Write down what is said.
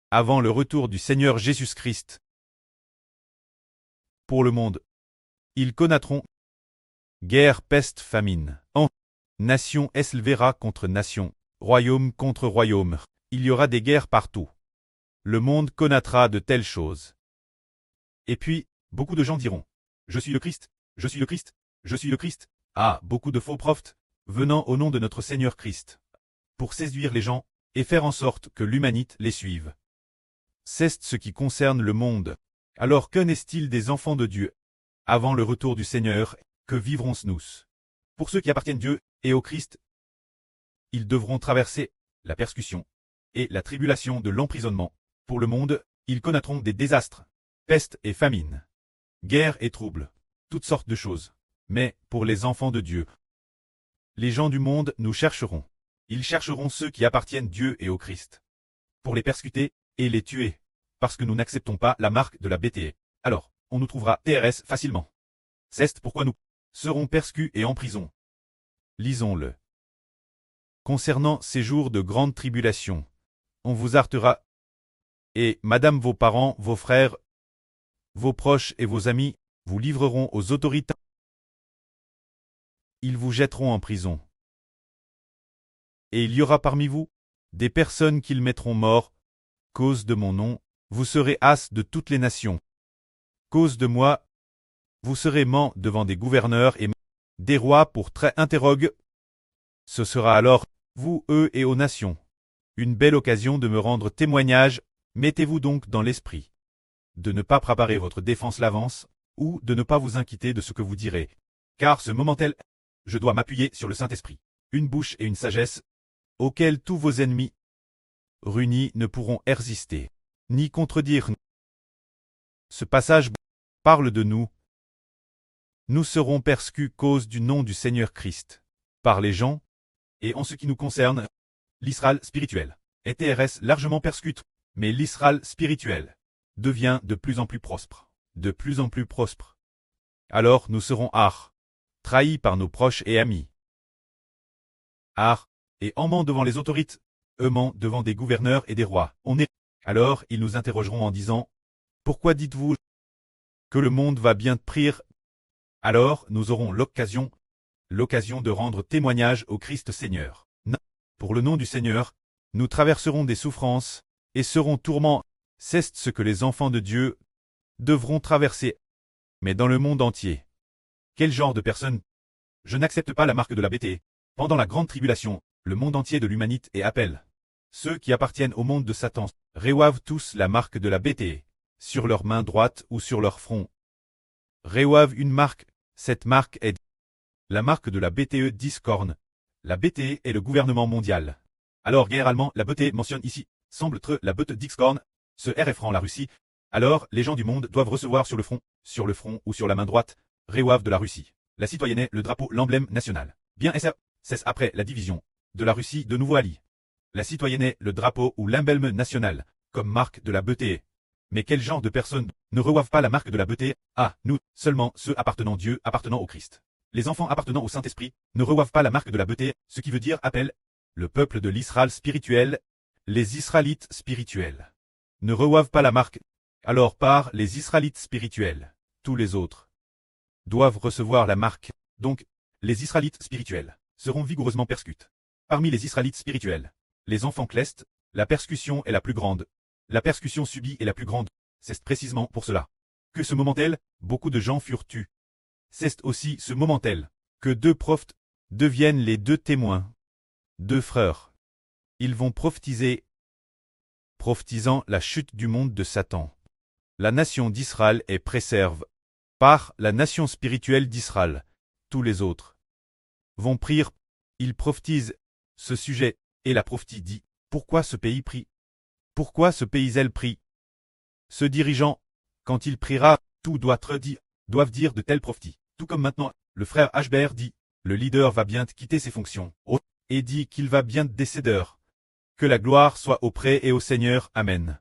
avant le retour du Seigneur Jésus-Christ. Pour le monde, ils connaîtront guerre, peste, famine. Nation s'élèvera contre nation, royaume contre royaume. Il y aura des guerres partout. Le monde connaîtra de telles choses. Et puis, beaucoup de gens diront, je suis le Christ, je suis le Christ, je suis le Christ. Ah, beaucoup de faux prophètes, venant au nom de notre Seigneur Christ, pour séduire les gens, et faire en sorte que l'humanité les suive. C'est ce qui concerne le monde. Alors qu'en est-il des enfants de Dieu? Avant le retour du Seigneur, que vivrons-nous? Pour ceux qui appartiennent à Dieu et au Christ, ils devront traverser la persécution et la tribulation de l'emprisonnement. Pour le monde, ils connaîtront des désastres, peste et famine, guerre et troubles, toutes sortes de choses. Mais, pour les enfants de Dieu, les gens du monde nous chercheront. Ils chercheront ceux qui appartiennent à Dieu et au Christ, pour les persécuter et les tuer, parce que nous n'acceptons pas la marque de la BTE. Alors, on nous trouvera TRS facilement. C'est pourquoi nous serons persécutés et en prison. Lisons-le. Concernant ces jours de grande tribulation, on vous arrêtera, et madame vos parents, vos frères, vos proches et vos amis vous livreront aux autorités. Ils vous jetteront en prison. Et il y aura parmi vous des personnes qu'ils mettront morts, cause de mon nom, vous serez as de toutes les nations. Cause de moi, vous serez ment devant des gouverneurs et des rois pour très interrogue. Ce sera alors, vous, eux et aux nations, une belle occasion de me rendre témoignage. Mettez-vous donc dans l'esprit de ne pas préparer votre défense l'avance, ou de ne pas vous inquiéter de ce que vous direz. Car ce moment tel, je dois m'appuyer sur le Saint-Esprit, une bouche et une sagesse, auxquelles tous vos ennemis réunis ne pourront résister, ni contredire. Ce passage parle de nous. Nous serons persécutés cause du nom du Seigneur Christ, par les gens, et en ce qui nous concerne, l'Israël spirituel est TRS largement persécuté, mais l'Israël spirituel devient de plus en plus prospère, de plus en plus prospère. Alors nous serons trahis par nos proches et amis. Et en ment devant les autorités, eux ment devant des gouverneurs et des rois. Alors ils nous interrogeront en disant, pourquoi dites-vous que le monde va bien prier? Alors nous aurons l'occasion de rendre témoignage au Christ Seigneur. Pour le nom du Seigneur, nous traverserons des souffrances, et serons tourmentés. C'est ce que les enfants de Dieu devront traverser. Mais dans le monde entier. Quel genre de personne? Je n'accepte pas la marque de la BTE. Pendant la grande tribulation, le monde entier de l'humanité est appelé. Ceux qui appartiennent au monde de Satan reçoivent tous la marque de la BTE, sur leur main droite ou sur leur front. Reçoivent une marque, cette marque est la marque de la BTE 10 cornes. La BTE est le gouvernement mondial. Alors généralement, la BTE mentionne ici, semble être la BTE 10 cornes, ce RF la Russie. Alors, les gens du monde doivent recevoir sur le front ou sur la main droite, reçoivent de la Russie. La citoyenneté, le drapeau, l'emblème national. Bien c'est après la division de la Russie de nouveau allié. La citoyenneté, le drapeau ou l'emblème national, comme marque de la BTE. Mais quel genre de personnes ne reçoivent pas la marque de la BTE? Nous, seulement ceux appartenant à Dieu, appartenant au Christ. Les enfants appartenant au Saint-Esprit ne reçoivent pas la marque de la BTE, ce qui veut dire appelle le peuple de l'Israël spirituel, les Israélites spirituels. Ne reçoivent pas la marque. Alors par les Israélites spirituels, tous les autres doivent recevoir la marque. Donc, les Israélites spirituels seront vigoureusement persécutés. Parmi les Israélites spirituels, les enfants clestes, la persécution est la plus grande. La persécution subie est la plus grande. C'est précisément pour cela que ce moment tel, beaucoup de gens furent tués. C'est aussi ce moment tel que deux prophètes deviennent les deux témoins. Deux frères. Ils vont prophétiser, prophétisant la chute du monde de Satan. La nation d'Israël est préservée par la nation spirituelle d'Israël. Tous les autres vont prier. Ils prophétisent ce sujet, et la prophétie dit, pourquoi ce pays prie? Pourquoi ce pays elle prie? Ce dirigeant, quand il priera, tout doit être dit, doivent dire de telles prophéties. Tout comme maintenant, le frère Hbert dit, le leader va bien quitter ses fonctions, et dit qu'il va bien décéder. Que la gloire soit auprès et au Seigneur. Amen.